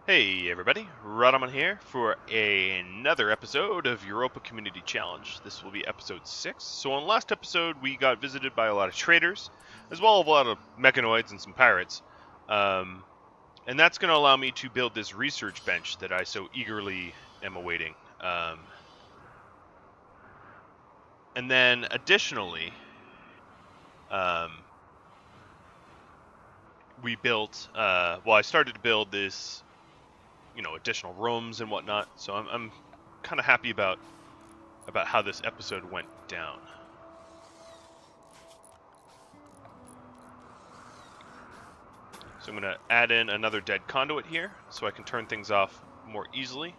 Hey everybody, Rodamon here for another episode of Europa Community Challenge. This will be episode 6. So on last episode we got visited by a lot of traders, as well as a lot of mechanoids and some pirates. And that's going to allow me to build this research bench that I so eagerly am awaiting. And then additionally, we built, I started to build this additional rooms and whatnot. So I'm kind of happy about how this episode went down. So I'm going to add in another dead conduit here so I can turn things off more easily.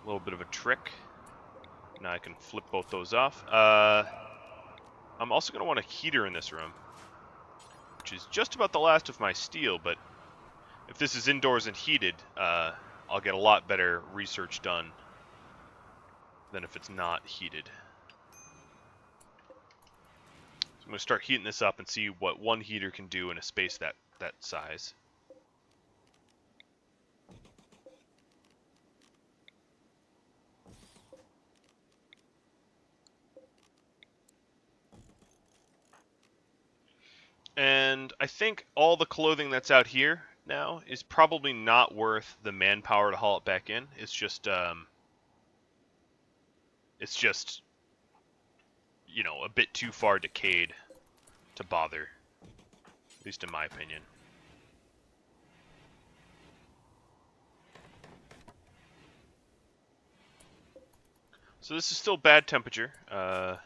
A little bit of a trick. Now I can flip both those off. I'm also going to want a heater in this room, which is just about the last of my steel, but if this is indoors and heated, I'll get a lot better research done than if it's not heated. So I'm going to start heating this up and see what one heater can do in a space that size. And I think all the clothing that's out here now is probably not worth the manpower to haul it back in. It's just a bit too far decayed to bother, at least in my opinion. So this is still bad temperature. I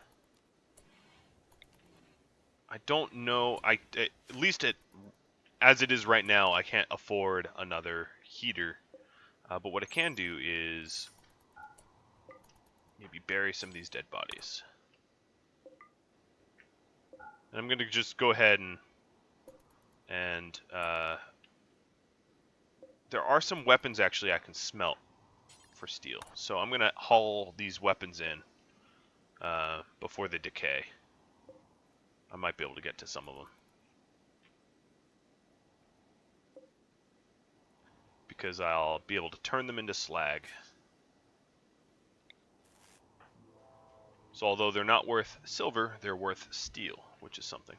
don't know. At least as it is right now, I can't afford another heater. But what I can do is maybe bury some of these dead bodies. And I'm going to just go ahead and there are some weapons actually I can smelt for steel. So I'm going to haul these weapons in before they decay. I might be able to get to some of them, because I'll be able to turn them into slag. So although they're not worth silver, they're worth steel, which is something.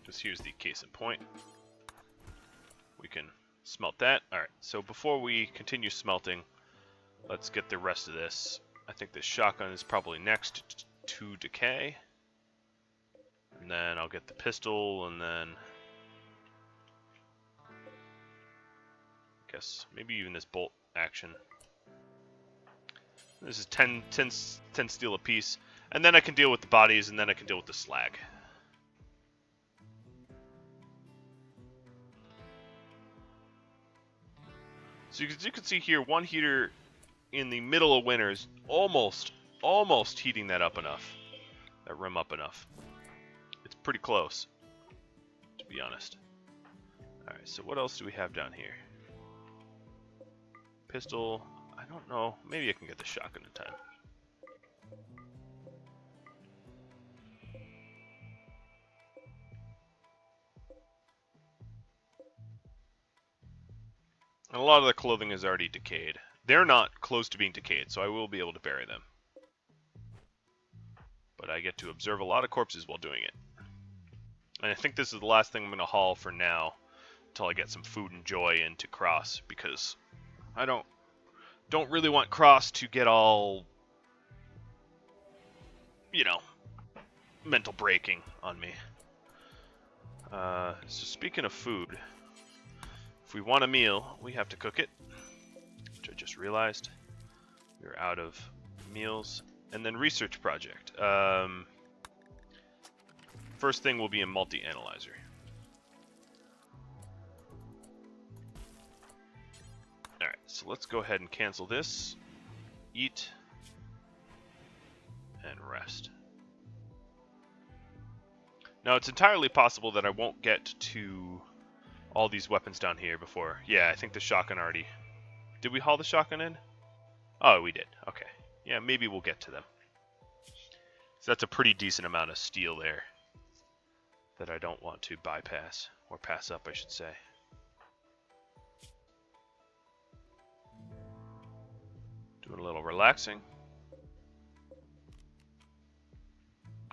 Just here's the case in point. We can smelt that. Alright, so before we continue smelting, let's get the rest of this. I think this shotgun is probably next to decay. And then I'll get the pistol, and then I guess maybe even this bolt action. This is 10 steel a piece. And then I can deal with the bodies, and then I can deal with the slag. So you can see here, one heater in the middle of winter is almost heating that up enough, that room up enough. It's pretty close, to be honest. Alright, so what else do we have down here? Pistol, I don't know, maybe I can get the shotgun in time. And a lot of the clothing is already decayed. They're not close to being decayed, so I will be able to bury them. But I get to observe a lot of corpses while doing it. And I think this is the last thing I'm going to haul for now, until I get some food and joy into Cross, because I don't really want Cross to get all, mental breaking on me. So speaking of food, if we want a meal, we have to cook it. Which I just realized. We're out of meals. And then research project. First thing will be a multi-analyzer. Alright, so let's go ahead and cancel this. Eat. And rest. Now it's entirely possible that I won't get to all these weapons down here before. Yeah, I think the shotgun already... Did we haul the shotgun in? Oh, we did. Okay. Yeah, maybe we'll get to them. So that's a pretty decent amount of steel there. that I don't want to bypass, or pass up, I should say. Doing a little relaxing.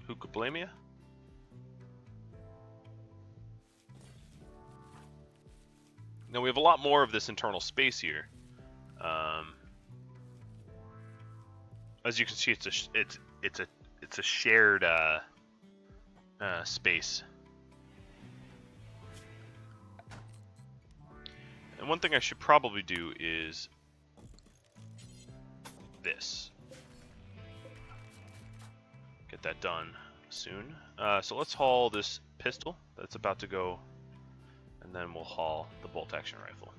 Who could blame you? Now we have a lot more of this internal space here. As you can see, it's a shared space. And one thing I should probably do is this. Get that done soon. So let's haul this pistol that's about to go, and then we'll haul the bolt action rifle.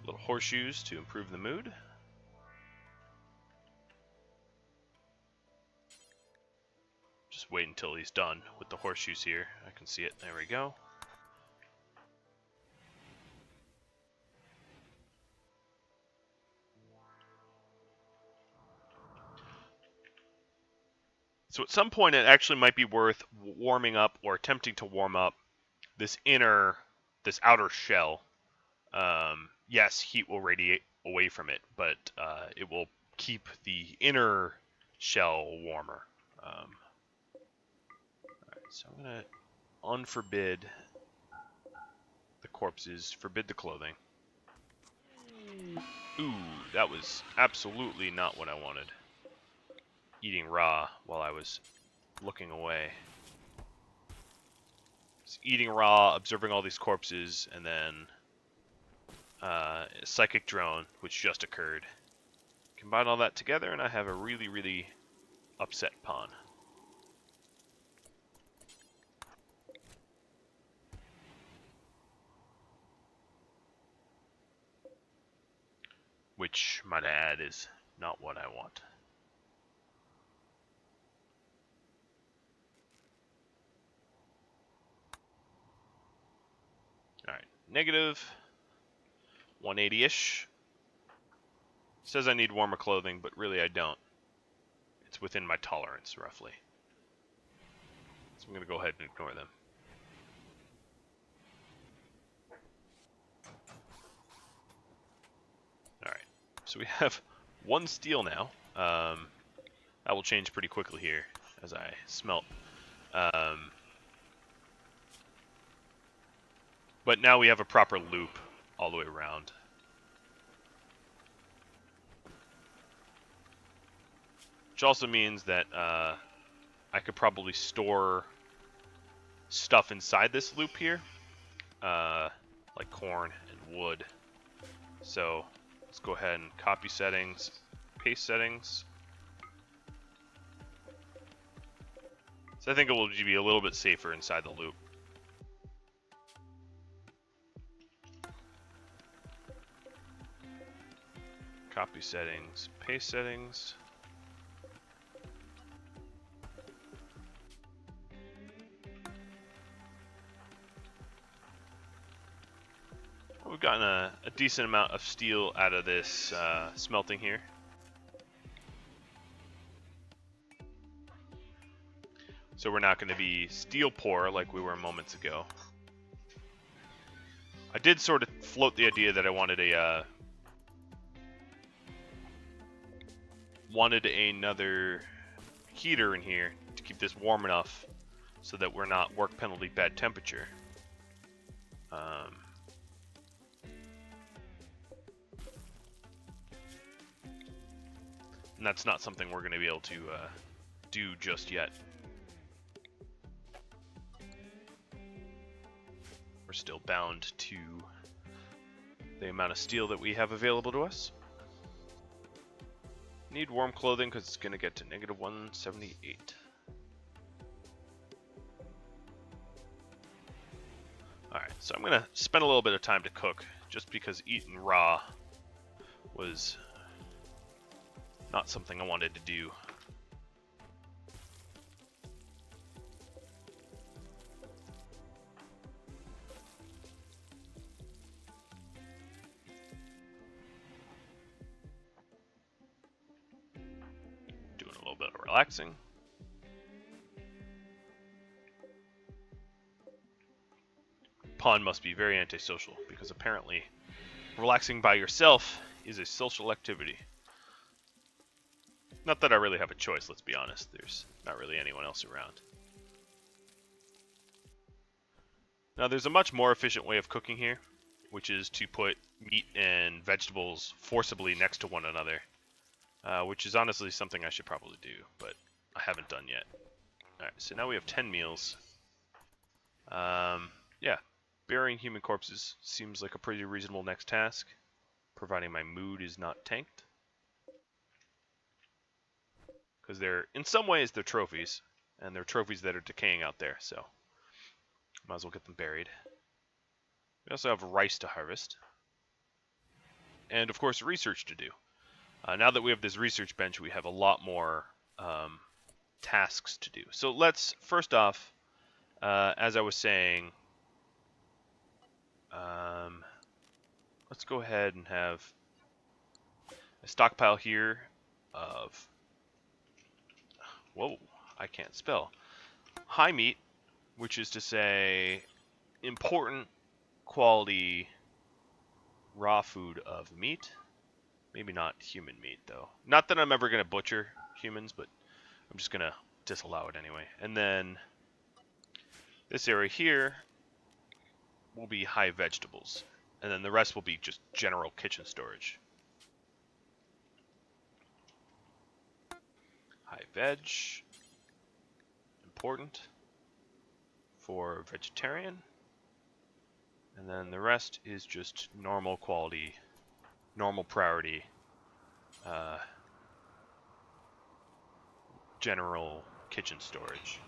Little horseshoes to improve the mood. Just wait until he's done with the horseshoes here. I can see it. There we go. So at some point it actually might be worth warming up, or attempting to warm up, this outer shell. Yes, heat will radiate away from it, but it will keep the inner shell warmer. Alright, so I'm going to unforbid the corpses, forbid the clothing. Ooh, that was absolutely not what I wanted. Eating raw while I was looking away. Just eating raw, observing all these corpses, and then psychic drone, which just occurred. Combine all that together, and I have a really, really upset pawn. Which, might I add, is not what I want. Alright, negative 180-ish. Says I need warmer clothing, but really I don't. It's within my tolerance, roughly. So I'm going to go ahead and ignore them. Alright, so we have one steel now. That will change pretty quickly here as I smelt. But now we have a proper loop all the way around. Which also means that I could probably store stuff inside this loop here, like corn and wood. So let's go ahead and copy settings, paste settings. So I think it will be a little bit safer inside the loop. Copy settings, paste settings. We've gotten a decent amount of steel out of this smelting here. So we're not going to be steel poor like we were moments ago. I did sort of float the idea that I wanted another heater in here to keep this warm enough so that we're not work penalty bad temperature. And that's not something we're going to be able to do just yet. We're still bound to the amount of steel that we have available to us. Need warm clothing because it's going to get to negative 178. Alright, so I'm going to spend a little bit of time to cook, just because eating raw was not something I wanted to do. Doing a little bit of relaxing. Pawn must be very antisocial, because apparently relaxing by yourself is a social activity. Not that I really have a choice, let's be honest. There's not really anyone else around. Now there's a much more efficient way of cooking here, which is to put meat and vegetables forcibly next to one another, which is honestly something I should probably do, but I haven't done yet. Alright, so now we have 10 meals. Yeah, burying human corpses seems like a pretty reasonable next task, providing my mood is not tanked. Because they're, in some ways, they're trophies, and they're trophies that are decaying out there, so might as well get them buried. We also have rice to harvest, and of course research to do. Now that we have this research bench, we have a lot more tasks to do. So let's, first off, as I was saying, let's go ahead and have a stockpile here of, whoa, I can't spell, high meat, which is to say important quality raw food of meat. Maybe not human meat, though. Not that I'm ever going to butcher humans, but I'm just going to disallow it anyway. And then this area here will be high vegetables. And then the rest will be just general kitchen storage. High veg. Important for vegetarian. And then the rest is just normal quality, normal priority, general kitchen storage.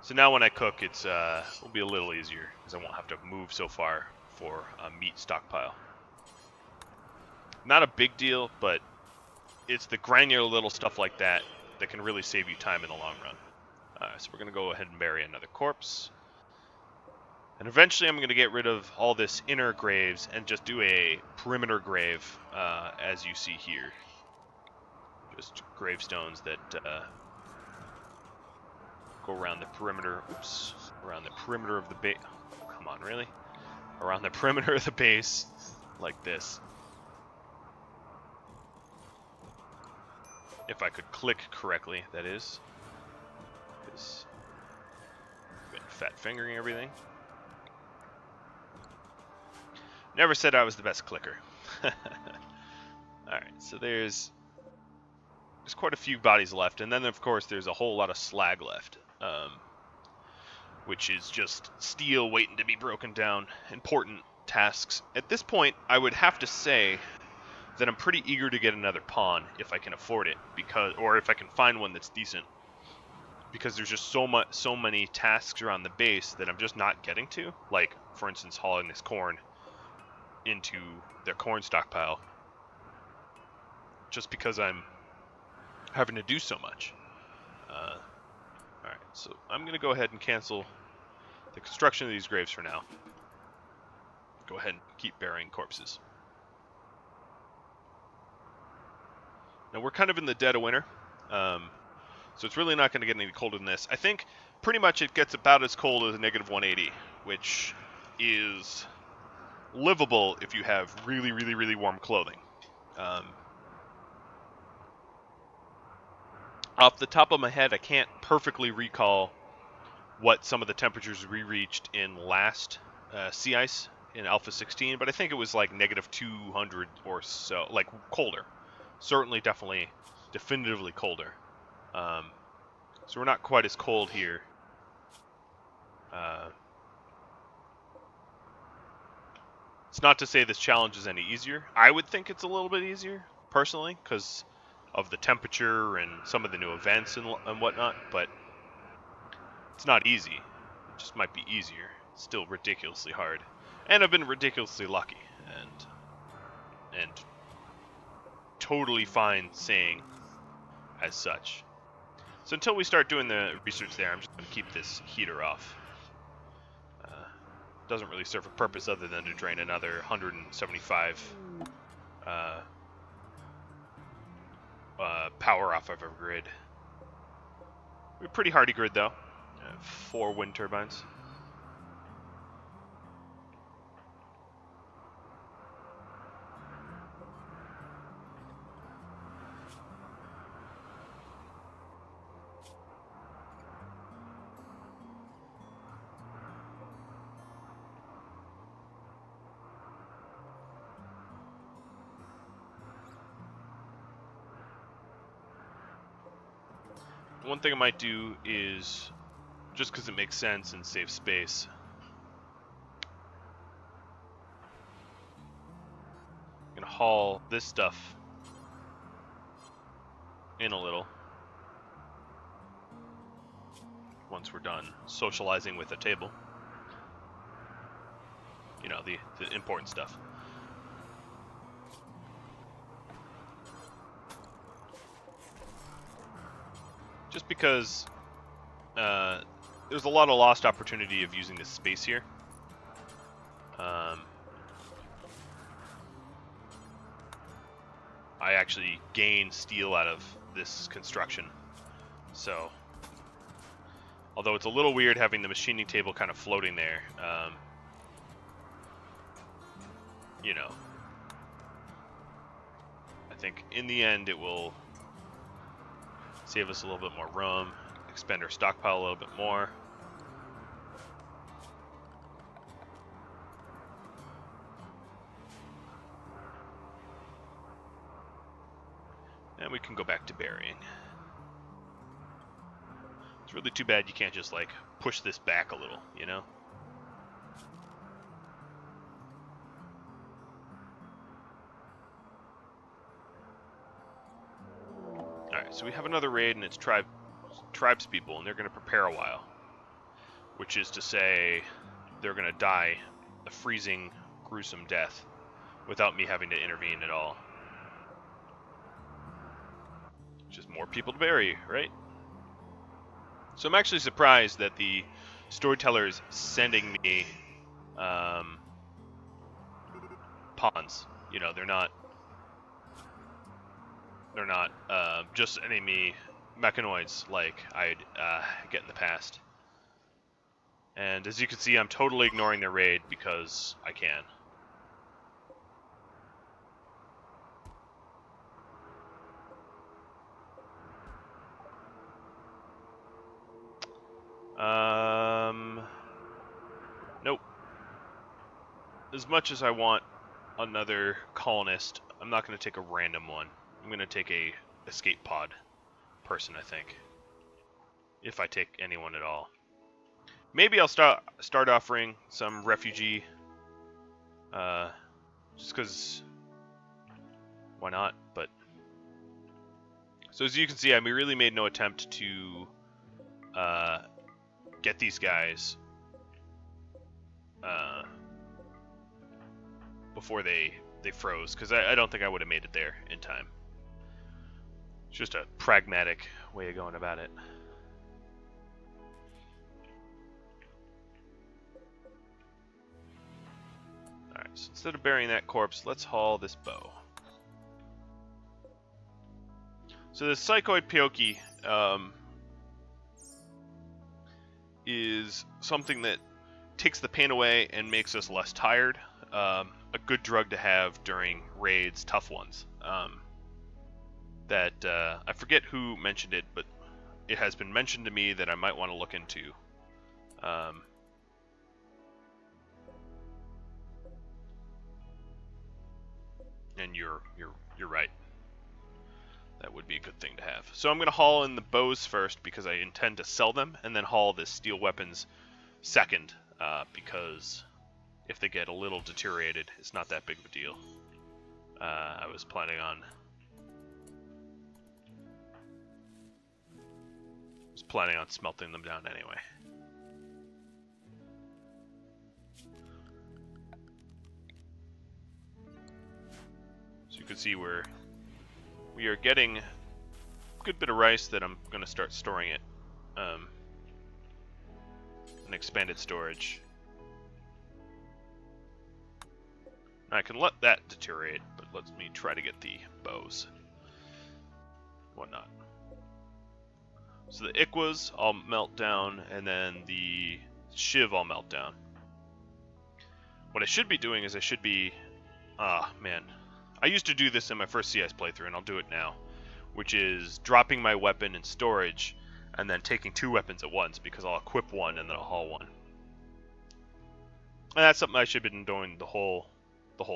So now when I cook, it's will be a little easier because I won't have to move so far for a meat stockpile. Not a big deal, but it's the granular little stuff like that that can really save you time in the long run. So we're going to go ahead and bury another corpse. And eventually I'm going to get rid of all this inner graves and just do a perimeter grave, as you see here. Just gravestones that go around the perimeter, oops, around the perimeter of the base. Oh, come on, really? Around the perimeter of the base, like this. If I could click correctly, that is. Because I've been fat fingering everything. Never said I was the best clicker. Alright, so there's quite a few bodies left, and then of course there's a whole lot of slag left, which is just steel waiting to be broken down. Important tasks. At this point, I would have to say that I'm pretty eager to get another pawn if I can afford it, or if I can find one that's decent, because there's just so many tasks around the base that I'm just not getting to. Like, for instance, hauling this corn into their corn stockpile, just because I'm having to do so much. Alright, so I'm going to go ahead and cancel the construction of these graves for now. Go ahead and keep burying corpses. Now we're kind of in the dead of winter, so it's really not going to get any colder than this. I think pretty much it gets about as cold as -180, which is livable if you have really, really, really warm clothing. Off the top of my head, I can't perfectly recall what some of the temperatures we reached in last sea ice in Alpha 16, but I think it was like -200 or so, like colder. Certainly, definitely, definitively colder. So we're not quite as cold here. It's not to say this challenge is any easier. I would think it's a little bit easier, personally, because of the temperature and some of the new events and whatnot, but it's not easy. It just might be easier. It's still ridiculously hard. And I've been ridiculously lucky, and and totally fine saying as such. So until we start doing the research there, I'm just going to keep this heater off. Doesn't really serve a purpose other than to drain another 175 power off of our grid. We're a pretty hardy grid though. 4 wind turbines. One thing I might do is, just because it makes sense and saves space, I'm going to haul this stuff in a little once we're done socializing with the table. You know, the important stuff. Just because there's a lot of lost opportunity of using this space here. I actually gain steel out of this construction. So, although it's a little weird having the machining table kind of floating there, you know, I think in the end it will save us a little bit more room, expand our stockpile a little bit more. And we can go back to burying. It's really too bad you can't just like push this back a little, you know? Alright, so we have another raid and it's tribespeople, and they're going to prepare a while. Which is to say, they're going to die a freezing, gruesome death without me having to intervene at all. Just more people to bury, right? So I'm actually surprised that the Storyteller is sending me pawns. You know, they're not just sending me mechanoids like I'd get in the past. And as you can see, I'm totally ignoring their raid because I can. Nope. As much as I want another colonist, I'm not going to take a random one. I'm going to take a escape pod person, I think. If I take anyone at all. Maybe I'll start offering some refugee. Just because, why not? But so as you can see, I really made no attempt to get these guys before they froze, because I don't think I would have made it there in time. It's just a pragmatic way of going about it. Alright, so instead of burying that corpse, let's haul this bow. So the Psychoid Pyoki is something that takes the pain away and makes us less tired. A good drug to have during raids, tough ones. That I forget who mentioned it, but it has been mentioned to me that I might want to look into. And you're right. That would be a good thing to have. So I'm going to haul in the bows first because I intend to sell them, and then haul the steel weapons second because if they get a little deteriorated, it's not that big of a deal. I was planning on smelting them down anyway. can see we are getting a good bit of rice that I'm going to start storing it in expanded storage. I can let that deteriorate, but let me try to get the bows. Whatnot. So the ikwas all melt down, and then the shiv all melt down. What I should be doing is I should be... man. I used to do this in my first CS playthrough, and I'll do it now. Which is dropping my weapon in storage, and then taking 2 weapons at once, because I'll equip one and then I'll haul one. And that's something I should have been doing the whole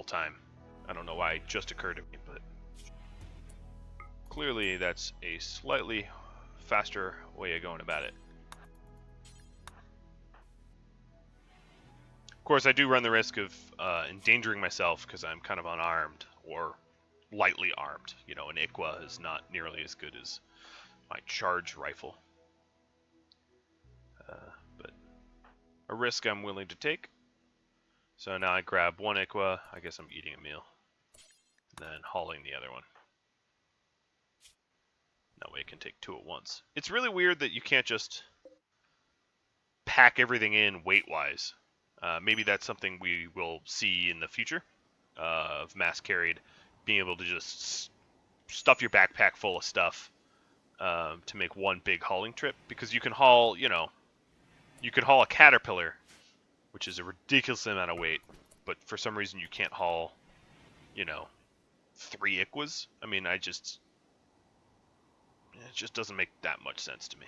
time. I don't know why it just occurred to me, but... clearly that's a slightly faster way of going about it. Of course, I do run the risk of endangering myself because I'm kind of unarmed or lightly armed. You know, an Ikwa is not nearly as good as my charge rifle. But a risk I'm willing to take. So now I grab 1 Ikwa. I guess I'm eating a meal. And then hauling the other one. That way I can take 2 at once. It's really weird that you can't just pack everything in weight-wise. Maybe that's something we will see in the future of mass carried, being able to just stuff your backpack full of stuff to make one big hauling trip. Because you can haul, you know, you could haul a caterpillar, which is a ridiculous amount of weight, but for some reason you can't haul, you know, 3 Ikwas. I mean, it just doesn't make that much sense to me.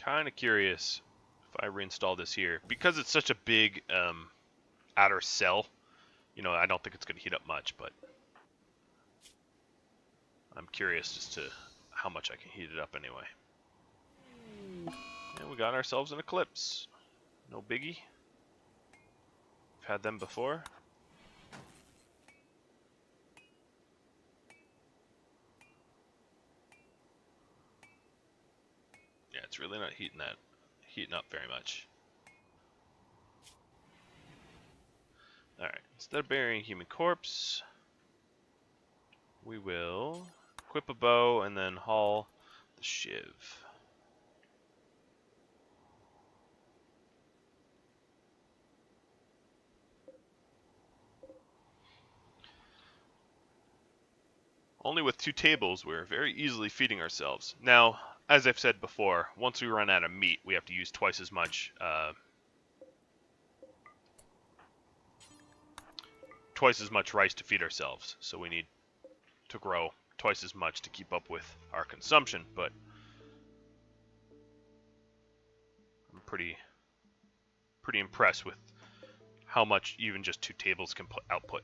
Kind of curious if I reinstall this here. Because it's such a big outer cell, you know, I don't think it's going to heat up much, but I'm curious as to how much I can heat it up anyway. And we got ourselves an eclipse. No biggie. We've had them before. Yeah, it's really not heating up very much. Alright, instead of burying human corpse, we will equip a bow and then haul the shiv. Only with 2 tables, we're very easily feeding ourselves. Now, as I've said before, once we run out of meat, we have to use twice as much rice to feed ourselves. So we need to grow twice as much to keep up with our consumption. But I'm pretty impressed with how much even just 2 tables can output.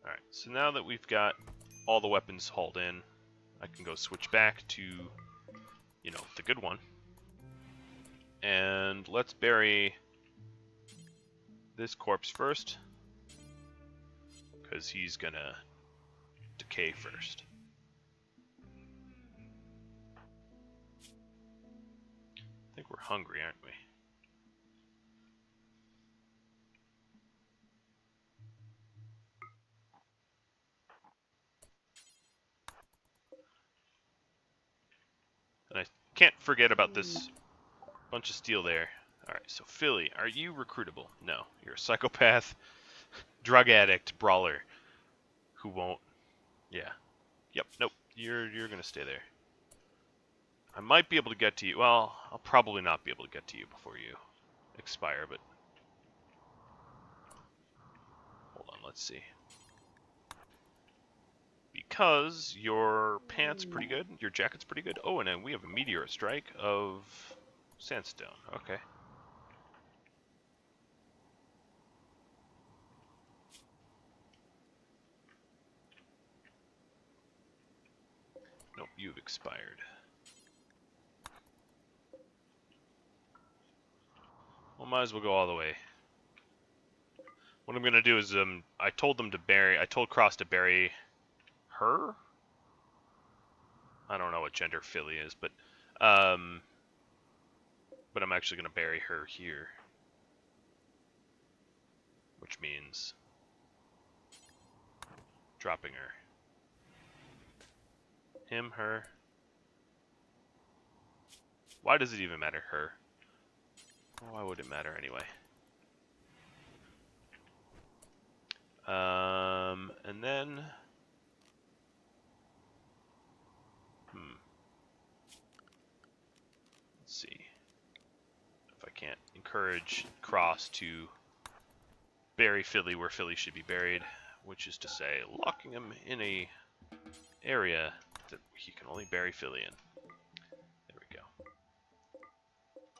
Alright, so now that we've got all the weapons hauled in, I can go switch back to, you know, the good one. And let's bury this corpse first, because he's gonna decay first. I think we're hungry, aren't we? And I can't forget about this bunch of steel there. Alright, so Philly, are you recruitable? No. You're a psychopath, drug addict, brawler, who won't... Yeah. Yep, nope. You're gonna stay there. I might be able to get to you. Well, I'll probably not be able to get to you before you expire, but... Hold on, let's see. Because your pants pretty good, your jacket's pretty good. Oh, and then we have a meteor strike of sandstone. Okay. Nope, you've expired. Well, might as well go all the way. What I'm gonna do is I told Cross to bury her. I don't know what gender Philly is, but I'm actually gonna bury her here, which means dropping her. Him, her. Why does it even matter, her? Why would it matter anyway? And then... Let's see. If I can't encourage Cross to bury Philly where Philly should be buried, which is to say, locking him in a area that he can only bury Philly in. There we go.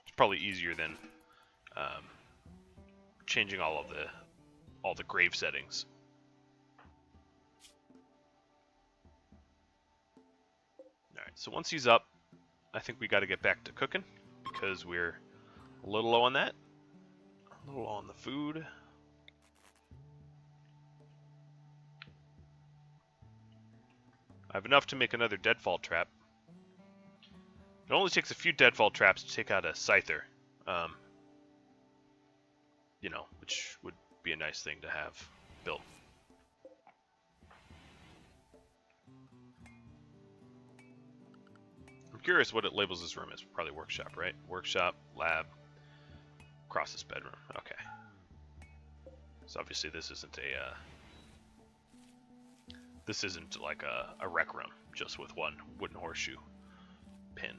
It's probably easier than changing all the grave settings. Alright, so once he's up, I think we got to get back to cooking, because we're a little low on that. A little low on the food. I have enough to make another deadfall trap. It only takes a few deadfall traps to take out a scyther. You know, which would be a nice thing to have built. I'm curious what it labels this room as. Probably workshop, right? Workshop, lab, Cross's bedroom. Okay. So obviously this isn't a this isn't like a rec room, just with one wooden horseshoe pin.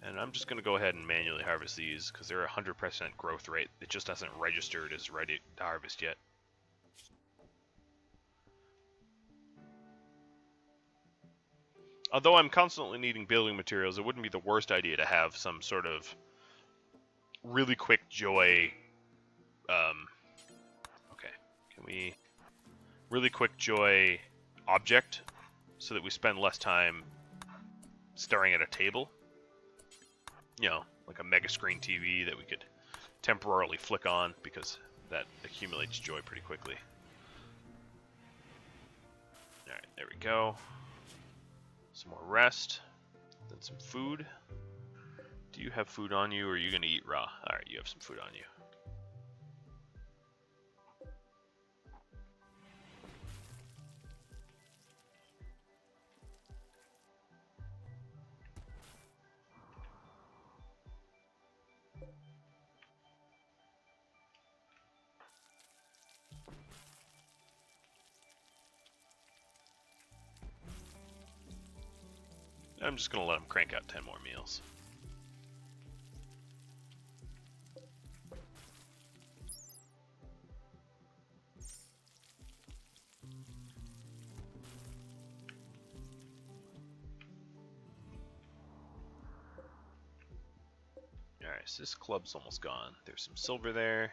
And I'm just going to go ahead and manually harvest these, because they're 100% growth rate. It just hasn't registered as ready to harvest yet. Although I'm constantly needing building materials, it wouldn't be the worst idea to have some sort of really quick joy... okay, can we... really quick joy object, so that we spend less time staring at a table. You know, like a mega screen TV that we could temporarily flick on, because that accumulates joy pretty quickly. Alright, there we go. Some more rest. Then some food. Do you have food on you, or are you going to eat raw? Alright, you have some food on you. I'm just going to let them crank out 10 more meals. Alright, so this club's almost gone. There's some silver there.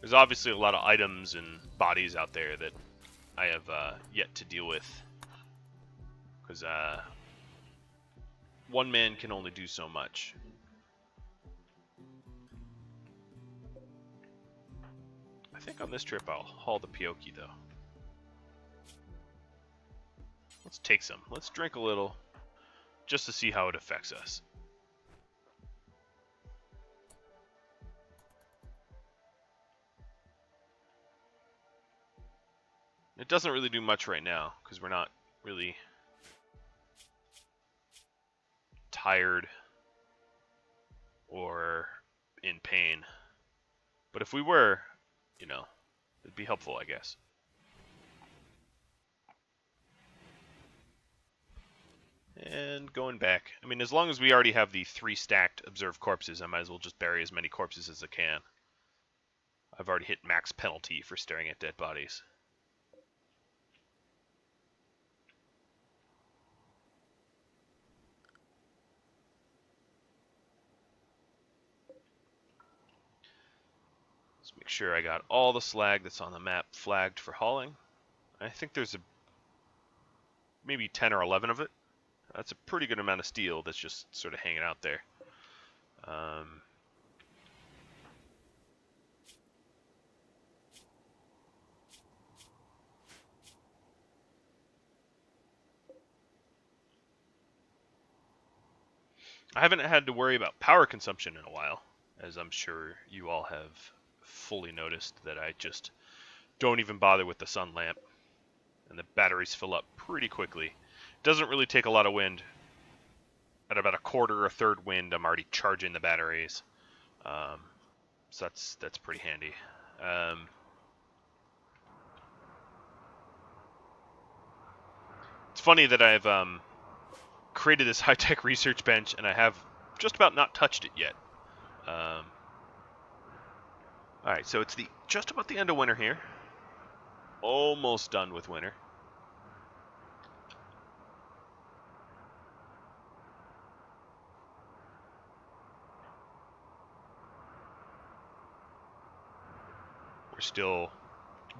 There's obviously a lot of items and bodies out there that I have yet to deal with. Because one man can only do so much. I think on this trip I'll haul the Pioki though. Let's take some. Let's drink a little, just to see how it affects us. It doesn't really do much right now, because we're not really tired or in pain. But if we were, you know, it'd be helpful, I guess. And going back, I mean, as long as we already have the 3 stacked observed corpses, I might as well just bury as many corpses as I can. I've already hit max penalty for staring at dead bodies. Let's make sure I got all the slag that's on the map flagged for hauling. I think there's maybe 10 or 11 of it. That's a pretty good amount of steel that's just sort of hanging out there. I haven't had to worry about power consumption in a while, as I'm sure you all have fully noticed that I just don't even bother with the sun lamp, and the batteries fill up pretty quickly. It doesn't really take a lot of wind. At about a quarter or a third wind, I'm already charging the batteries, so that's pretty handy. It's funny that I've created this high-tech research bench, and I have just about not touched it yet. Alright, so it's just about the end of winter here. Almost done with winter. We're still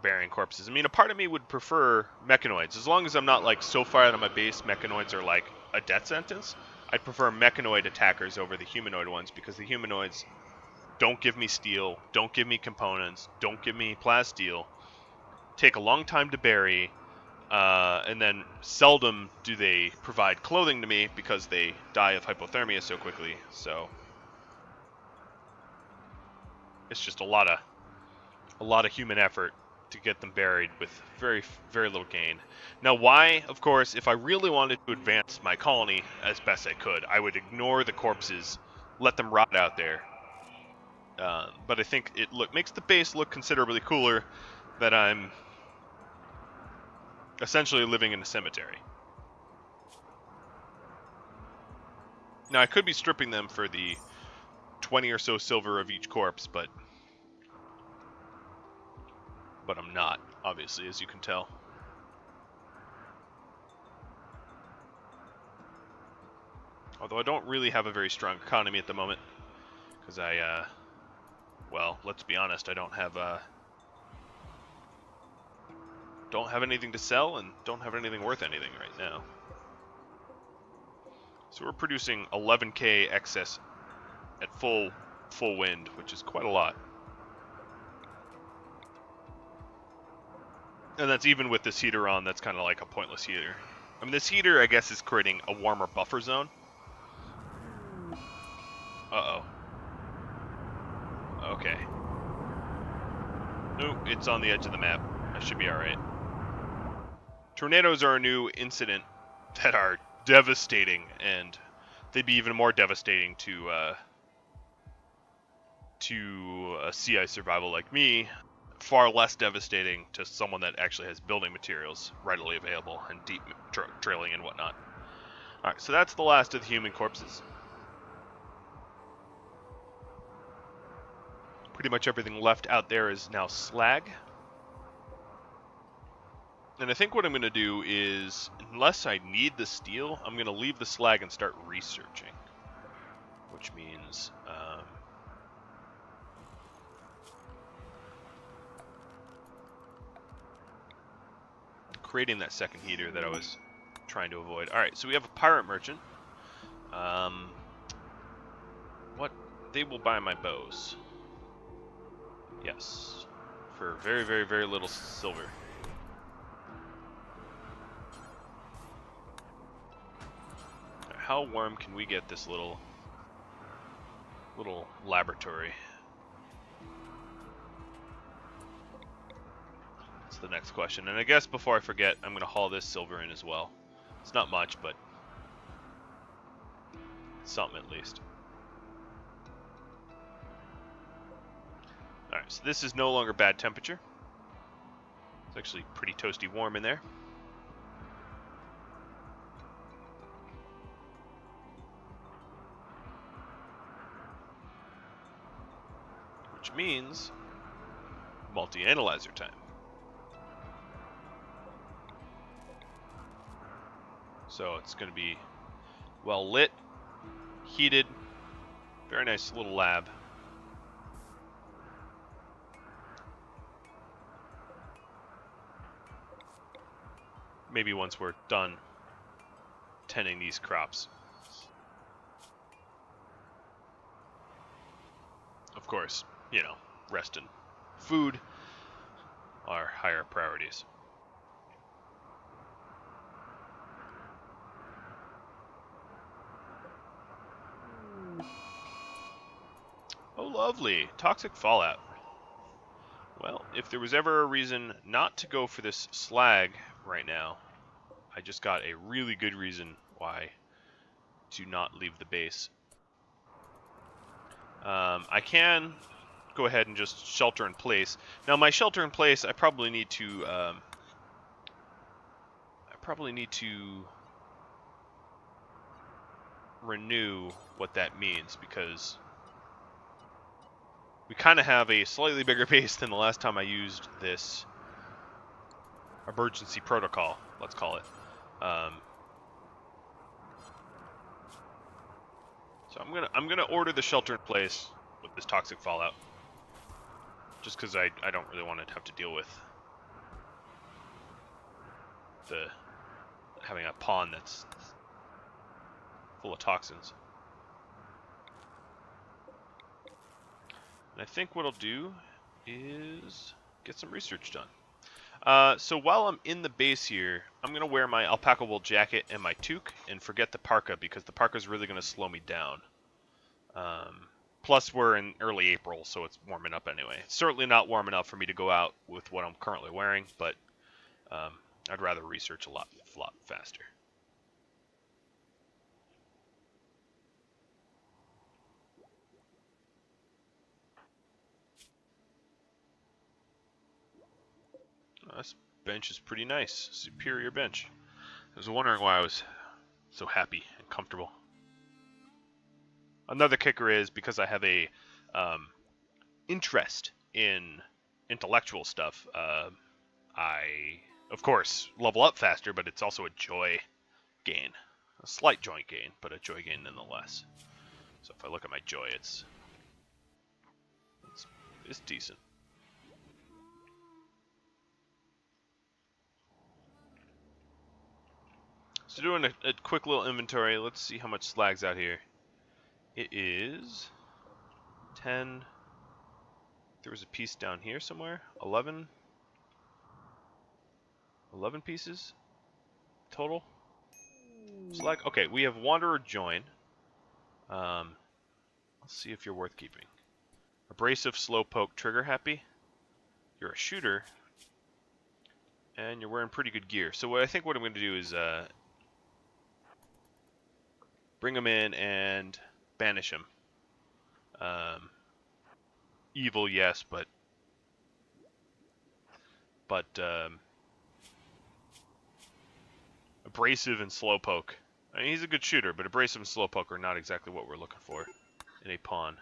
burying corpses. I mean, a part of me would prefer mechanoids. As long as I'm not, like, so far out of my base, mechanoids are, like, a death sentence. I'd prefer mechanoid attackers over the humanoid ones, because the humanoids don't give me steel, don't give me components, don't give me plasteel, take a long time to bury, and then seldom do they provide clothing to me because they die of hypothermia so quickly. So it's just a lot of human effort to get them buried with very, very little gain. Now, why? Of course, if I really wanted to advance my colony as best I could, I would ignore the corpses, let them rot out there. But I think it makes the base look considerably cooler that I'm essentially living in a cemetery. Now, I could be stripping them for the 20 or so silver of each corpse, but I'm not, obviously, as you can tell. Although I don't really have a very strong economy at the moment, because well, let's be honest, I don't have anything to sell and don't have anything worth anything right now. So we're producing 11k excess at full wind, which is quite a lot. And that's even with this heater on. That's kind of like a pointless heater. I mean, this heater, I guess, is creating a warmer buffer zone. Uh-oh. Okay. No, it's on the edge of the map. I should be alright. Tornadoes are a new incident that are devastating, and they'd be even more devastating to a CI survival like me. Far less devastating to someone that actually has building materials readily available and deep trailing and whatnot. Alright, so that's the last of the human corpses. Pretty much everything left out there is now slag. And I think what I'm going to do is, unless I need the steel, I'm going to leave the slag and start researching. Which means creating that second heater that I was trying to avoid. Alright, so we have a pirate merchant. What? They will buy my bows. Yes. For very, very, very little silver. How warm can we get this little laboratory? That's the next question. And I guess before I forget, I'm going to haul this silver in as well. It's not much, but something at least. Alright, so this is no longer bad temperature. It's actually pretty toasty warm in there. Which means multi-analyzer time. So it's going to be well lit, heated, very nice little lab. Maybe once we're done tending these crops. Of course, you know, rest and food are higher priorities. Oh, lovely. Toxic fallout. Well, if there was ever a reason not to go for this slag right now, I just got a really good reason why to not leave the base. I can go ahead and just shelter in place. Now, my shelter in place, I probably need to renew what that means, because we kind of have a slightly bigger base than the last time I used this emergency protocol, let's call it. So I'm gonna order the shelter in place with this toxic fallout, just because I don't really want to have to deal with having a pond that's full of toxins. And I think what I'll do is get some research done. So while I'm in the base here, I'm going to wear my alpaca wool jacket and my toque and forget the parka, because the parka is really going to slow me down. Plus, we're in early April, so it's warming up anyway. It's certainly not warm enough for me to go out with what I'm currently wearing, but I'd rather research a lot faster. This bench is pretty nice. Superior bench. I was wondering why I was so happy and comfortable. Another kicker is because I have a interest in intellectual stuff. I, of course, level up faster, but it's also a joy gain. A slight joy gain, but a joy gain nonetheless. So if I look at my joy, it's decent. So doing a quick little inventory, let's see how much slag's out here. It is 10. There was a piece down here somewhere. 11 pieces total slag. Okay, we have Wanderer join. Let's see if you're worth keeping. Abrasive slowpoke trigger happy. You're a shooter, and you're wearing pretty good gear. So what I'm going to do is bring him in and banish him. Evil, yes, but abrasive and slowpoke. I mean, he's a good shooter, but abrasive and slowpoke are not exactly what we're looking for in a pawn.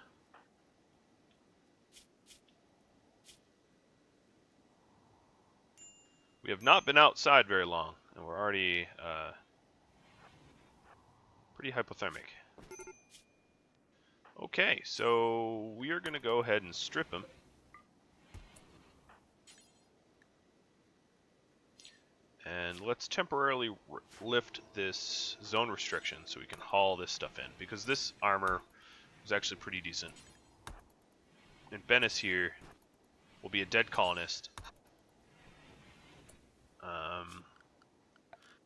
We have not been outside very long, and we're already pretty hypothermic. Okay, so we are going to go ahead and strip him. And let's temporarily lift this zone restriction so we can haul this stuff in, because this armor is actually pretty decent. And Bennis here will be a dead colonist.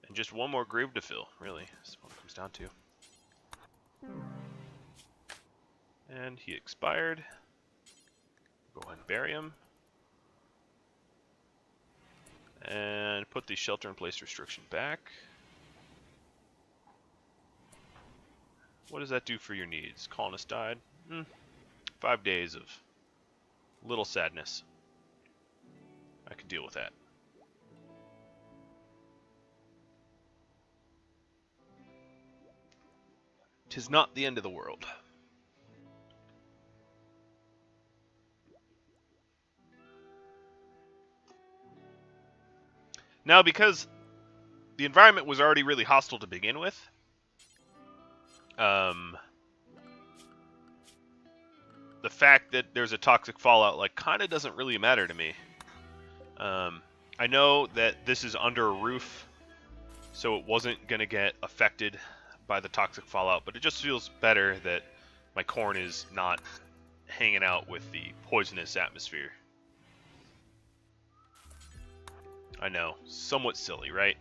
And just one more grave to fill, really. That's what it comes down to. And he expired. Go ahead and bury him. And put the shelter in place restriction back. What does that do for your needs? Colonist died. 5 days of little sadness. I could deal with that. Tis not the end of the world. Now, because the environment was already really hostile to begin with, the fact that there's a toxic fallout kind of doesn't really matter to me. I know that this is under a roof, so it wasn't going to get affected by the toxic fallout, but it just feels better that my corn is not hanging out with the poisonous atmosphere. I know, somewhat silly, right?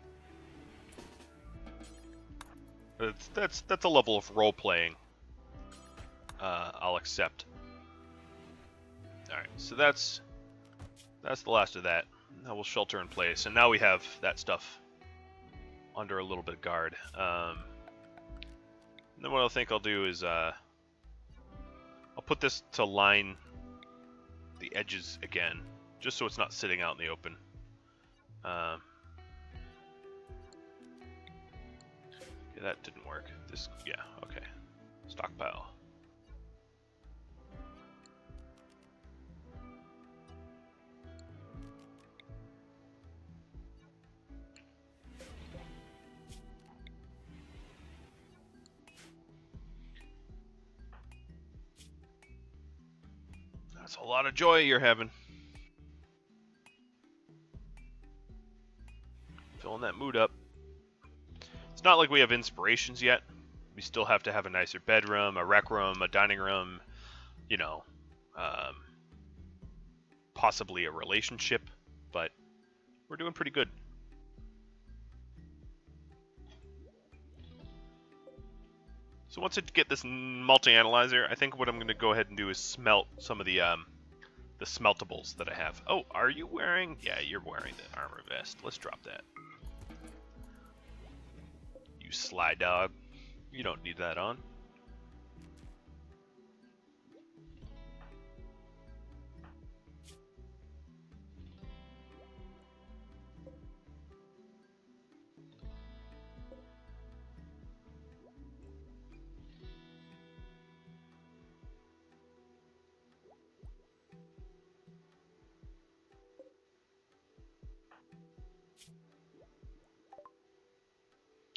That's a level of role playing I'll accept. Alright, so that's the last of that. Now we'll shelter in place, and now we have that stuff under a little bit of guard. Then what I think I'll do is I'll put this to line the edges again, just so it's not sitting out in the open. Yeah, that didn't work. This, yeah, okay. Stockpile. That's a lot of joy you're having. Filling that mood up. It's not like we have inspirations yet. We still have to have a nicer bedroom, a rec room, a dining room, you know, possibly a relationship, but we're doing pretty good. So once I get this multi-analyzer, I think what I'm going to go ahead and do is smelt some of the smeltables that I have. Oh, are you wearing? Yeah, you're wearing the armor vest. Let's drop that. You sly dog. You don't need that on.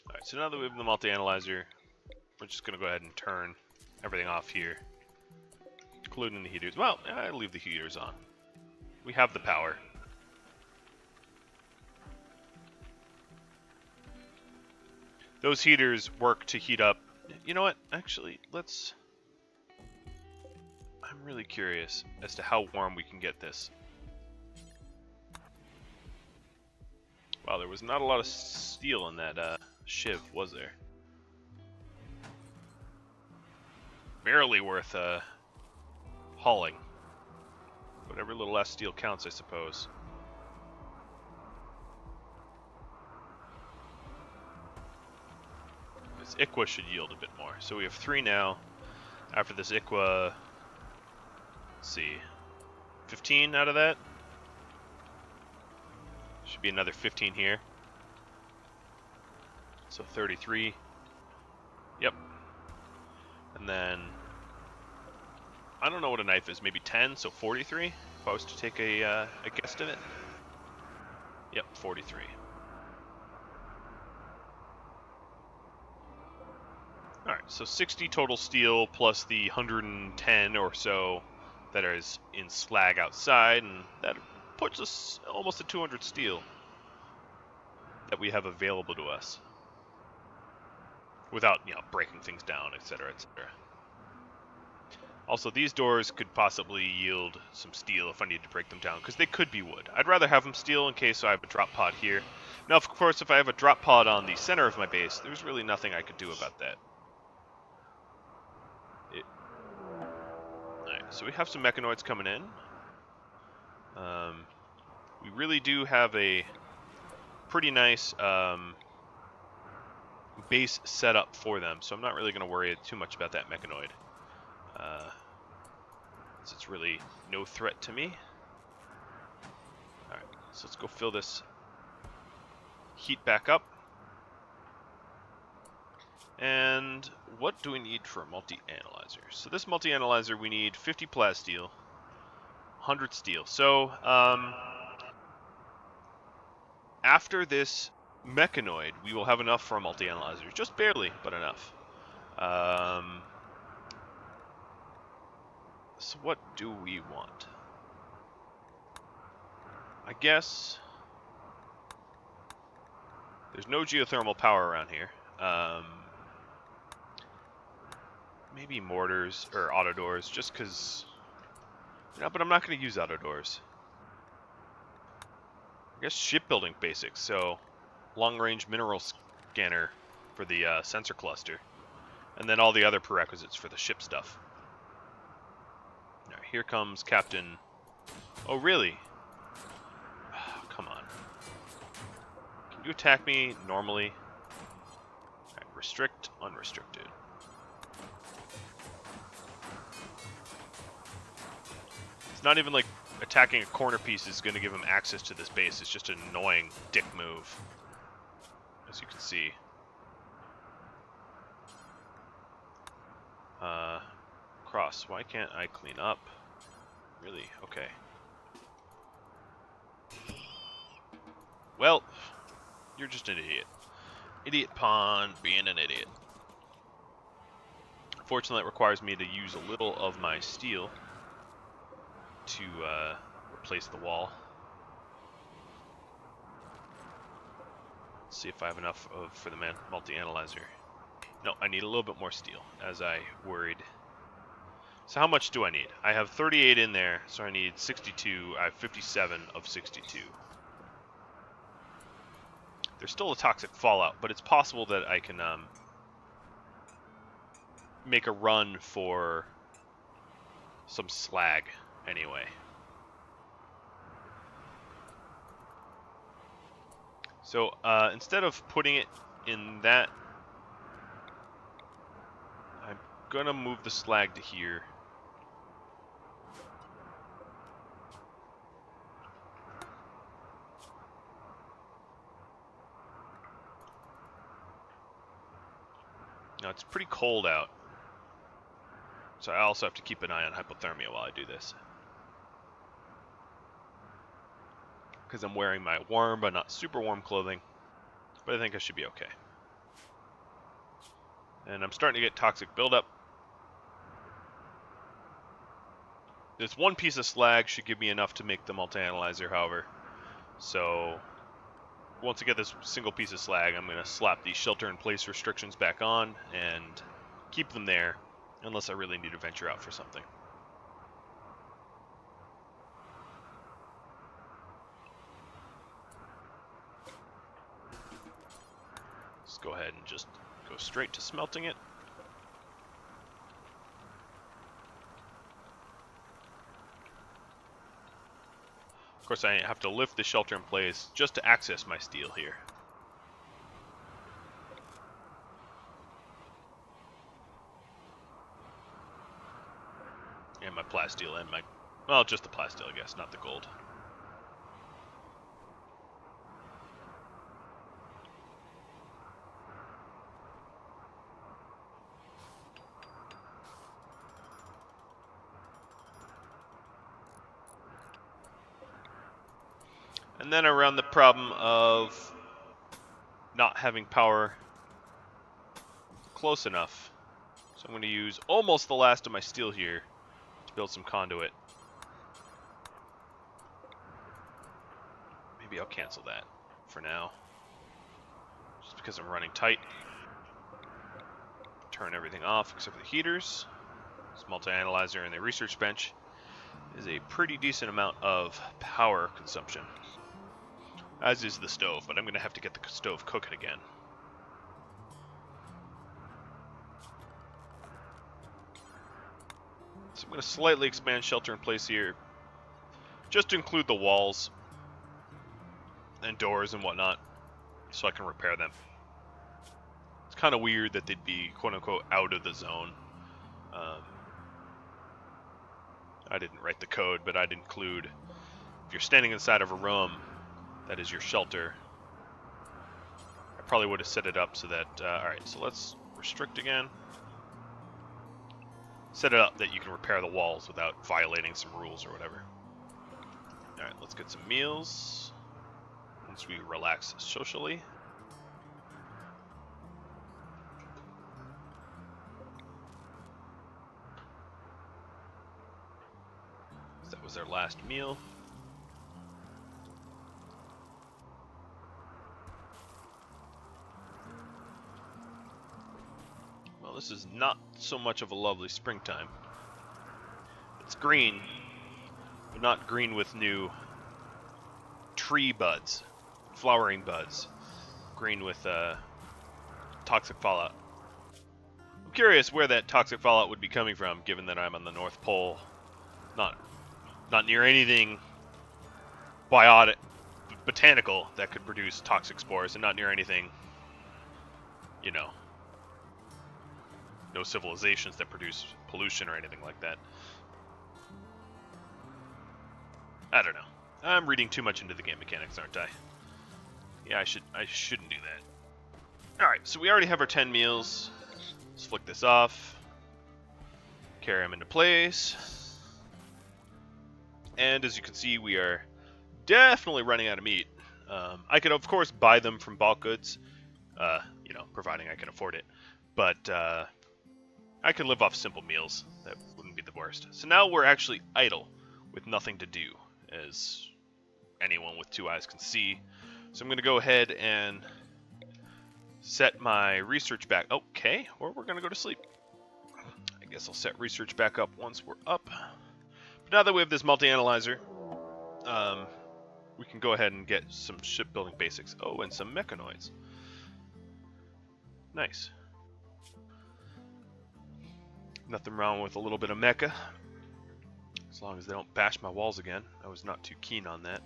Alright, so now that we have the multi-analyzer, we're just going to go ahead and turn everything off here, including the heaters. Well, I leave the heaters on. We have the power. Those heaters work to heat up. You know what? Actually, let's... I'm really curious as to how warm we can get this. Wow, there was not a lot of steel in that shiv, was there? Barely worth hauling. But every little less steel counts, I suppose. This Iqua should yield a bit more. So we have 3 now. After this Iqua, let's see, 15 out of that. Should be another 15 here. So 33. Yep. And then, I don't know what a knife is, maybe 10, so 43, if I was to take a guesstimate. Yep, 43. Alright, so 60 total steel plus the 110 or so that is in slag outside, and that puts us almost at 200 steel that we have available to us. Without, you know, breaking things down, etc., etc. Also, these doors could possibly yield some steel if I need to break them down, because they could be wood. I'd rather have them steel in case I have a drop pod here. Now, of course, if I have a drop pod on the center of my base, there's really nothing I could do about that. Alright, so we have some mechanoids coming in. We really do have a pretty nice base set up for them, so I'm not really going to worry too much about that mechanoid. So it's really no threat to me. Alright, so let's go fill this heat back up. And what do we need for a multi-analyzer? So this multi-analyzer, we need 50 plasteel, 100 steel. So after this mechanoid, we will have enough for a multi-analyzer. Just barely, but enough. So what do we want? I guess there's no geothermal power around here. Maybe mortars or auto doors, just because. No, but I'm not going to use auto doors. I guess shipbuilding basics. So long-range mineral scanner for the sensor cluster, and then all the other prerequisites for the ship stuff. All right, here comes Captain. Oh, really? Oh, come on. Can you attack me normally? Alright, restrict, unrestricted. It's not even like attacking a corner piece is going to give him access to this base. It's just an annoying dick move, as you can see. Cross. Why can't I clean up? Really? Okay. Well, you're just an idiot. Idiot pawn being an idiot. Fortunately, it requires me to use a little of my steel to replace the wall. Let's see if I have enough for the multi-analyzer. No, I need a little bit more steel, as I worried. So how much do I need? I have 38 in there, so I need 62. I have 57 of 62. There's still a toxic fallout, but it's possible that I can make a run for some slag anyway. So instead of putting it in that, I'm gonna move the slag to here. Now it's pretty cold out, so I also have to keep an eye on hypothermia while I do this. Because I'm wearing my warm but not super warm clothing, but I think I should be okay. And I'm starting to get toxic buildup. This one piece of slag should give me enough to make the multi-analyzer, however. So once I get this single piece of slag, I'm going to slap these shelter-in-place restrictions back on and keep them there, unless I really need to venture out for something. Let's go ahead and just go straight to smelting it. Of course, I have to lift the shelter in place just to access my steel here. And my plasteel and my, well, just the plasteel, I guess, not the gold. And then around the problem of not having power close enough. So I'm going to use almost the last of my steel here to build some conduit. Maybe I'll cancel that for now, just because I'm running tight. Turn everything off except for the heaters. This multi-analyzer and the research bench is a pretty decent amount of power consumption. As is the stove, but I'm going to have to get the stove cooking again. So I'm going to slightly expand shelter in place here, just to include the walls and doors and whatnot, so I can repair them. It's kind of weird that they'd be quote-unquote out of the zone. I didn't write the code, but I'd include, if you're standing inside of a room that is your shelter, I probably would have set it up so that, alright, so let's restrict again. Set it up that you can repair the walls without violating some rules or whatever. Alright, let's get some meals once we relax socially. That was their last meal. Well, this is not so much of a lovely springtime. It's green, but not green with new tree buds, flowering buds. Green with toxic fallout. I'm curious where that toxic fallout would be coming from, given that I'm on the North Pole, not near anything biotic, botanical that could produce toxic spores, and not near anything, you know, no civilizations that produce pollution or anything like that. I don't know. I'm reading too much into the game mechanics, aren't I? Yeah, I shouldn't do that. Alright, so we already have our 10 meals. Let's flick this off. Carry them into place. And as you can see, we are definitely running out of meat. I could, of course, buy them from bulk goods, you know, providing I can afford it. But I can live off simple meals. That wouldn't be the worst. So now we're actually idle with nothing to do, as anyone with 2 eyes can see. So I'm going to go ahead and set my research back. Okay, or we're going to go to sleep. I guess I'll set research back up once we're up. But now that we have this multi-analyzer, we can go ahead and get some shipbuilding basics. Oh, and some mechanoids. Nice. Nothing wrong with a little bit of mecha. As long as they don't bash my walls again. I was not too keen on that.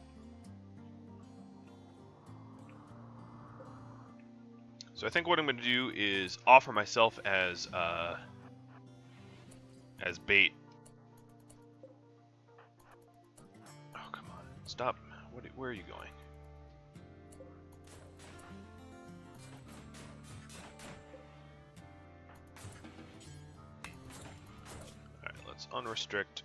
So I think what I'm going to do is offer myself as bait. Oh, come on. Stop. Where are you going? Alright, let's unrestrict.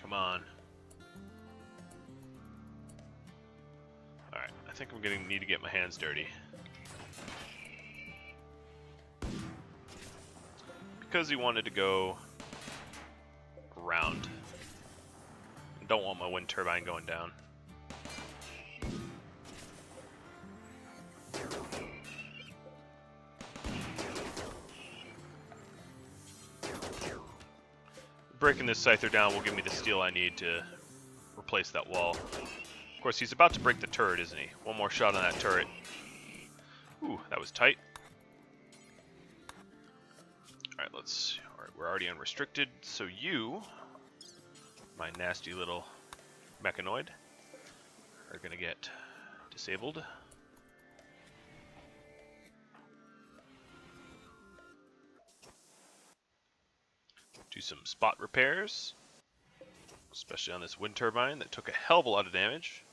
Come on. Alright, I think I'm going to need to get my hands dirty. Because he wanted to go around. I don't want my wind turbine going down. Breaking this scyther down will give me the steel I need to replace that wall. Of course, he's about to break the turret, isn't he? One more shot on that turret. Ooh, that was tight. Alright, we're already unrestricted, so you, my nasty little mechanoid, are gonna get disabled. Do some spot repairs, especially on this wind turbine that took a hell of a lot of damage.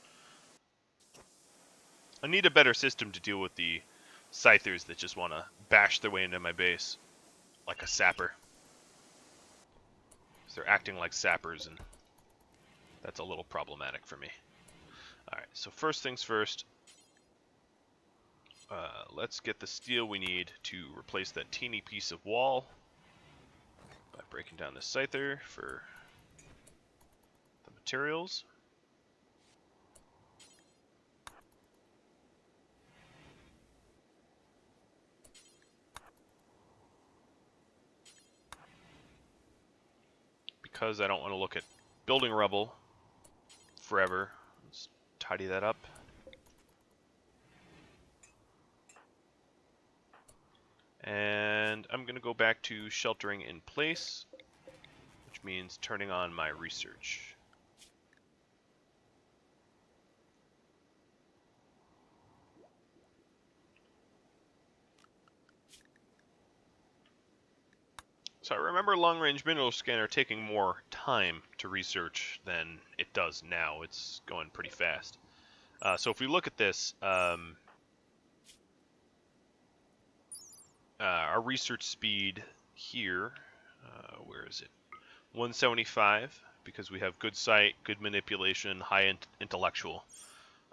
I need a better system to deal with the scythers that just want to bash their way into my base like a sapper. They're acting like sappers, and that's a little problematic for me. Alright, so first things first, let's get the steel we need to replace that teeny piece of wall by breaking down this scyther for the materials. Because I don't want to look at building rubble forever, let's tidy that up. And I'm going to go back to sheltering in place, which means turning on my research. So I remember long-range mineral scanner taking more time to research than it does now. It's going pretty fast. So if we look at this, our research speed here, where is it? 175, because we have good sight, good manipulation, high intellectual.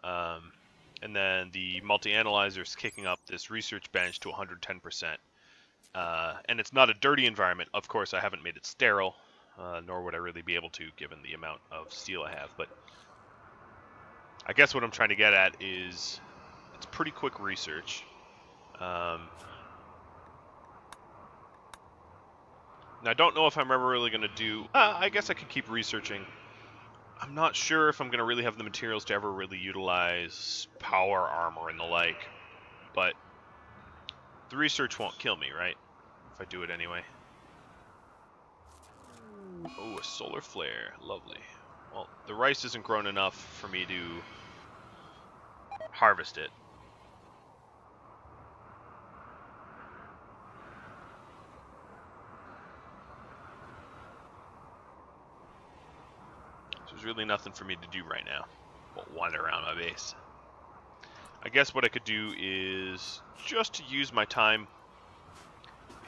And then the multi-analyzer is kicking up this research bench to 110%. And it's not a dirty environment. Of course, I haven't made it sterile, nor would I really be able to given the amount of steel I have. But I guess what I'm trying to get at is it's pretty quick research. Now, I don't know if I'm ever really going to do... I guess I could keep researching I'm not sure if I'm going to really have the materials to ever really utilize power armor and the like, but the research won't kill me, right? If I do it anyway. Oh, a solar flare. Lovely. Well, the rice isn't grown enough for me to harvest it. So there's really nothing for me to do right now but wander around my base. I guess what I could do is, just to use my time,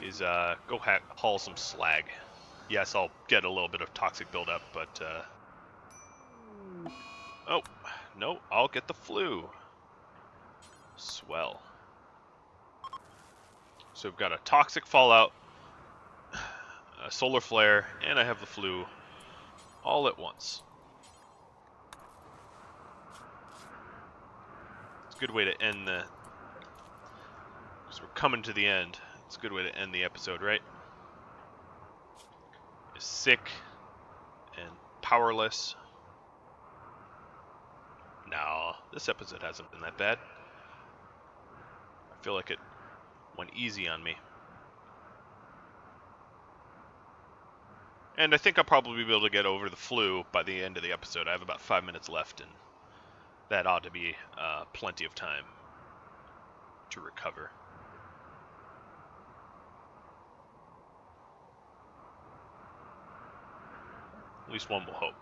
is go haul some slag. Yes, I'll get a little bit of toxic buildup, but oh, no, I'll get the flu. Swell. So we've got a toxic fallout, a solar flare, and I have the flu all at once. It's a good way to end the... because we're coming to the end. It's a good way to end the episode, right? Is sick and powerless. No, this episode hasn't been that bad. I feel like it went easy on me. And I think I'll probably be able to get over the flu by the end of the episode. I have about 5 minutes left, and that ought to be plenty of time to recover. At least one will hope.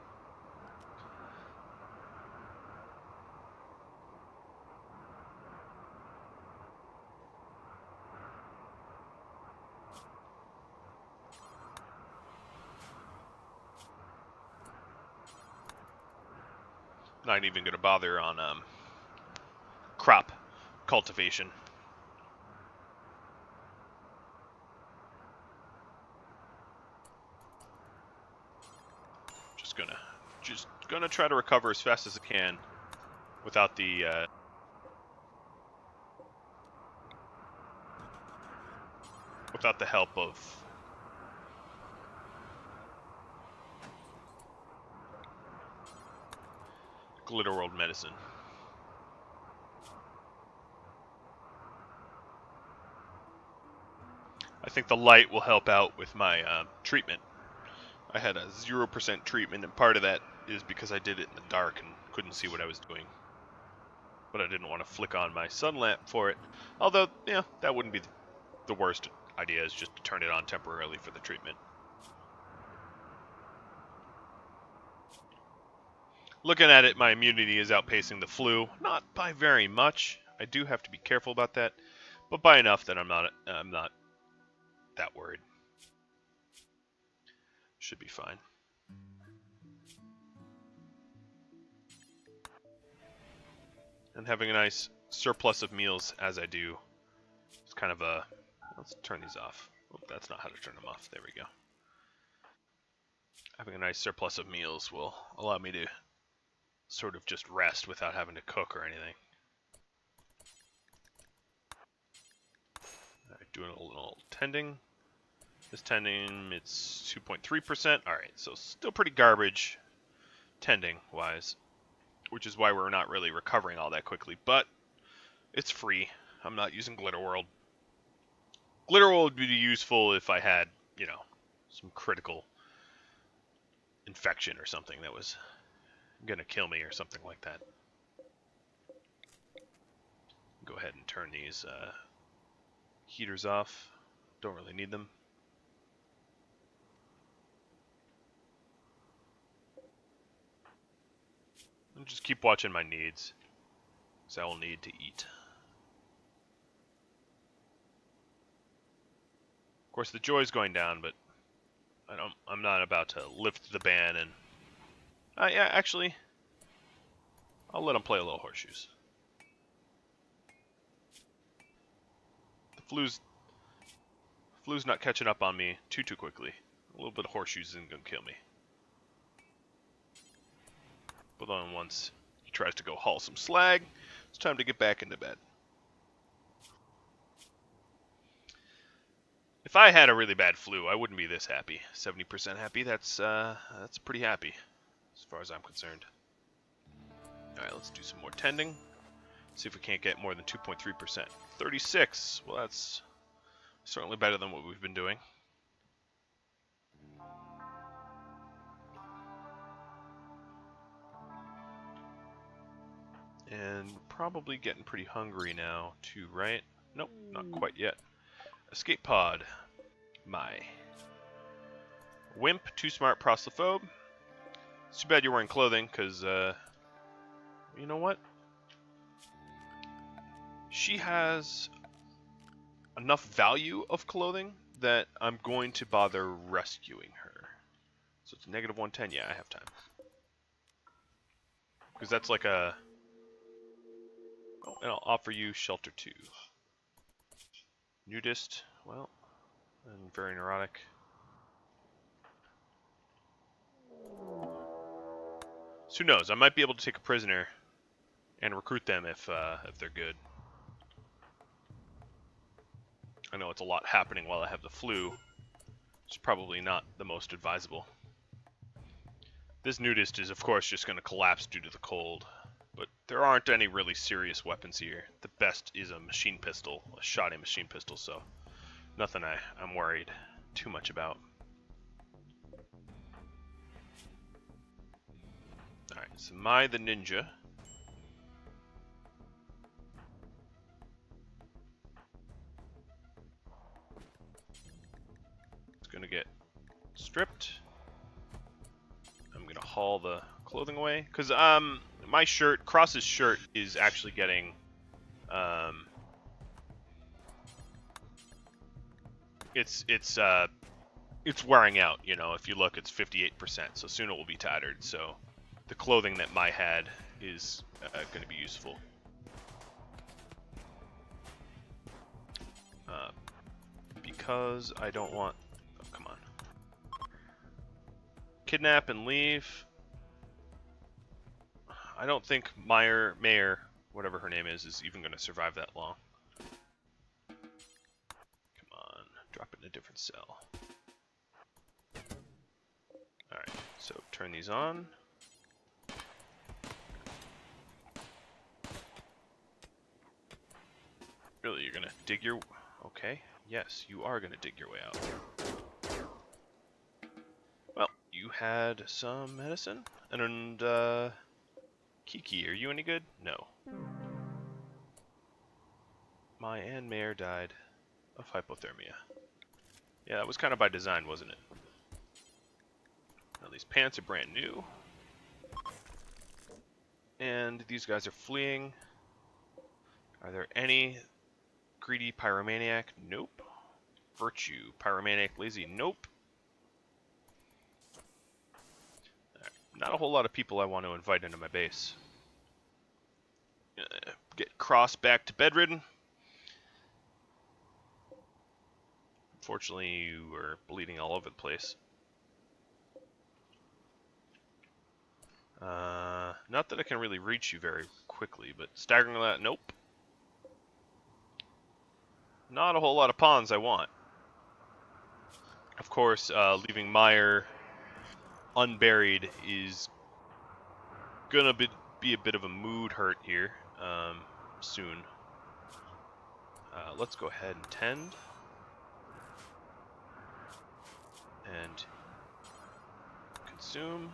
Not even going to bother on crop cultivation. Just gonna try to recover as fast as I can without the help of Glitter World medicine. I think the light will help out with my treatment. I had a 0% treatment, and part of that is because I did it in the dark and couldn't see what I was doing. But I didn't want to flick on my sun lamp for it. Although, yeah, that wouldn't be the worst idea, is just to turn it on temporarily for the treatment. Looking at it, my immunity is outpacing the flu. Not by very much. I do have to be careful about that, but by enough that I'm not that worried. Should be fine. And having a nice surplus of meals as I do, it's kind of a... Let's turn these off. Oh, that's not how to turn them off. There we go. Having a nice surplus of meals will allow me to sort of just rest without having to cook or anything. Alright, doing a little tending. This tending, it's 2.3%. Alright, so still pretty garbage tending-wise, which is why we're not really recovering all that quickly, but it's free. I'm not using Glitter World. Glitter World would be useful if I had, you know, some critical infection or something that was gonna kill me or something like that. Go ahead and turn these heaters off. Don't really need them. And just keep watching my needs, because I will need to eat. Of course, the joy's going down, but I'm not about to lift the ban and... yeah, actually, I'll let him play a little horseshoes. The flu's not catching up on me too quickly. A little bit of horseshoes isn't gonna kill me. But then once he tries to go haul some slag, it's time to get back into bed. If I had a really bad flu, I wouldn't be this happy. 70% happy, that's pretty happy. It's far as I'm concerned. Alright, let's do some more tending. See if we can't get more than 2.3%. 36! Well, that's certainly better than what we've been doing. And probably getting pretty hungry now, too, right? Nope, not quite yet. Escape pod. My. Wimp, too smart, proselyphobe. It's too bad you're wearing clothing, because, you know what? She has enough value of clothing that I'm going to bother rescuing her. So it's negative 110. Yeah, I have time. Because that's like a... Oh, and I'll offer you shelter 2. Nudist, well, and very neurotic. So who knows? I might be able to take a prisoner and recruit them if they're good. I know it's a lot happening while I have the flu. It's probably not the most advisable. This nudist is, of course, just going to collapse due to the cold. But there aren't any really serious weapons here. The best is a machine pistol, a shoddy machine pistol, so nothing I'm worried too much about. Alright, so Mai the ninja. It's gonna get stripped. I'm gonna haul the clothing away, because my shirt, Cross's shirt, is actually getting it's wearing out. You know, if you look, it's 58%, so soon it will be tattered. So the clothing that Mai had is going to be useful. Because I don't want... Oh, come on. Kidnap and leave. I don't think Mayor, whatever her name is even going to survive that long. Come on, drop it in a different cell. Alright, so turn these on. Really, you're going to dig your... Okay, yes, you are going to dig your way out. Well, you had some medicine, and Kiki, are you any good? No. Mai and Mayor died of hypothermia. Yeah, that was kind of by design, wasn't it? Now these pants are brand new. And these guys are fleeing. Are there any greedy pyromaniac? Nope. Virtue, pyromaniac, lazy? Nope. Not a whole lot of people I want to invite into my base. Get Cross back to bedridden. Unfortunately, you were bleeding all over the place. Not that I can really reach you very quickly, but staggering that, nope. Not a whole lot of pawns I want. Of course, leaving Meyer unburied is gonna be a bit of a mood hurt here soon. Let's go ahead and tend and consume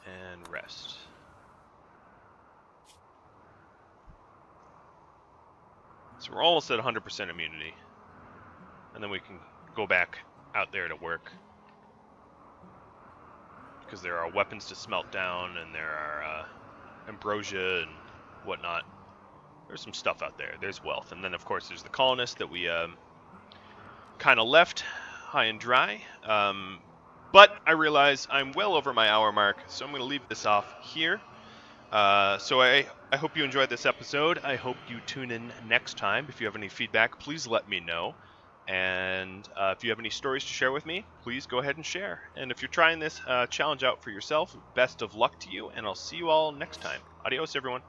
and rest. So we're almost at 100% immunity, and then we can go back out there to work, because there are weapons to smelt down, and there are ambrosia and whatnot. There's some stuff out there. There's wealth, and then of course there's the colonists that we kind of left high and dry. But I realize I'm well over my hour mark, so I'm going to leave this off here. So I hope you enjoyed this episode. I hope you tune in next time. If you have any feedback, please let me know. And if you have any stories to share with me, please go ahead and share. And if you're trying this challenge out for yourself, best of luck to you, and I'll see you all next time. Adios, everyone.